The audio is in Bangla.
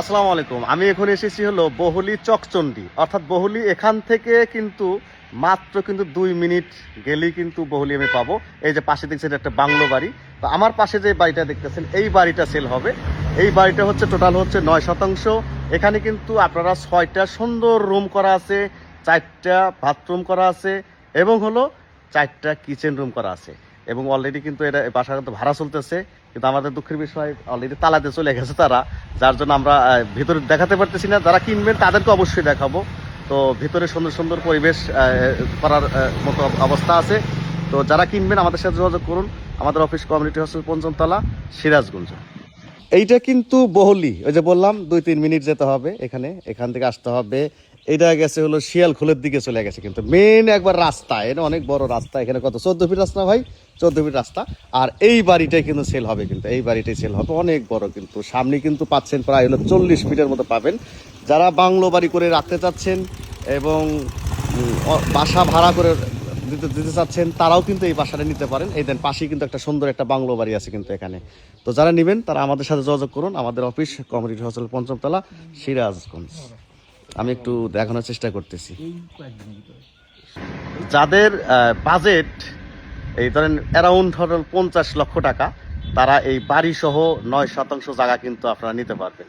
আসসালামু আলাইকুম। আমি এখন এসেছি হলো বহুলি চকচন্ডী, অর্থাৎ বহুলি এখান থেকে কিন্তু মাত্র 2 মিনিট গেলেই কিন্তু বহুলি আমি পাবো। এই যে পাশে দেখছেন একটা বাংলো বাড়ি। তো আমার পাশে যে বাড়িটা দেখতেছেন এই বাড়িটা সেল হবে। এই বাড়িটা হচ্ছে টোটাল হচ্ছে 9 শতাংশ। এখানে কিন্তু আপনারা 6টা সুন্দর রুম করা আছে, 4টা বাথরুম করা আছে এবং হলো 4টা কিচেন রুম করা আছে। এবং অলরেডি কিন্তু এটা বাসা কিন্তু ভাড়া চলতেছে, কিন্তু আমাদের দুঃখের বিষয় অলরেডি তালাতে চলে গেছে তারা, যার জন্য আমরা ভিতরে দেখাতে পারতেছি না। যারা কিনবেন তাদেরকে অবশ্যই দেখাবো। তো ভিতরে সুন্দর সুন্দর পরিবেশ করার মতো অবস্থা আছে। তো যারা কিনবেন আমাদের সাথে যোগাযোগ করুন। আমাদের অফিস কমিউনিটি হোস্টেল পঞ্চমতলা, সিরাজগঞ্জ। এইটা কিন্তু বহুলি, ওই যে বললাম 2-3 মিনিট যেতে হবে, এখান থেকে আসতে হবে। এটা গেছে হলো শিয়ালখোলের দিকে চলে গেছে, কিন্তু মেন একবার রাস্তা, এটা অনেক বড় রাস্তা। এখানে কত 14 ফিট রাস্তা ভাই, 14 ফিট রাস্তা। আর এই বাড়িটাই কিন্তু সেল হবে, কিন্তু এই বাড়িটাই সেল হবে, অনেক বড়। কিন্তু সামনে কিন্তু পাচ্ছেন প্রায় হলো 40 ফিটের মতো পাবেন। যারা বাংলো বাড়ি করে রাখতে চাচ্ছেন এবং বাসা ভাড়া করে দিতে চাচ্ছেন তারাও কিন্তু এই বাসাটা নিতে পারেন। এই দেন পাশেই কিন্তু একটা সুন্দর একটা বাংলো বাড়ি আছে কিন্তু এখানে। তো যারা নেবেন তারা আমাদের সাথে যোগাযোগ করুন। আমাদের অফিস কমিউনিটি হোস্টেল পঞ্চমতলা, সিরাজগঞ্জ। আমি একটু দেখানোর চেষ্টা করতেছি। যাদের বাজেট এই ধরেন অ্যারাউন্ড ধরেন 50 লক্ষ টাকা, তারা এই বাড়ি সহ 9 শতাংশ জায়গা কিন্তু আপনারা নিতে পারবেন।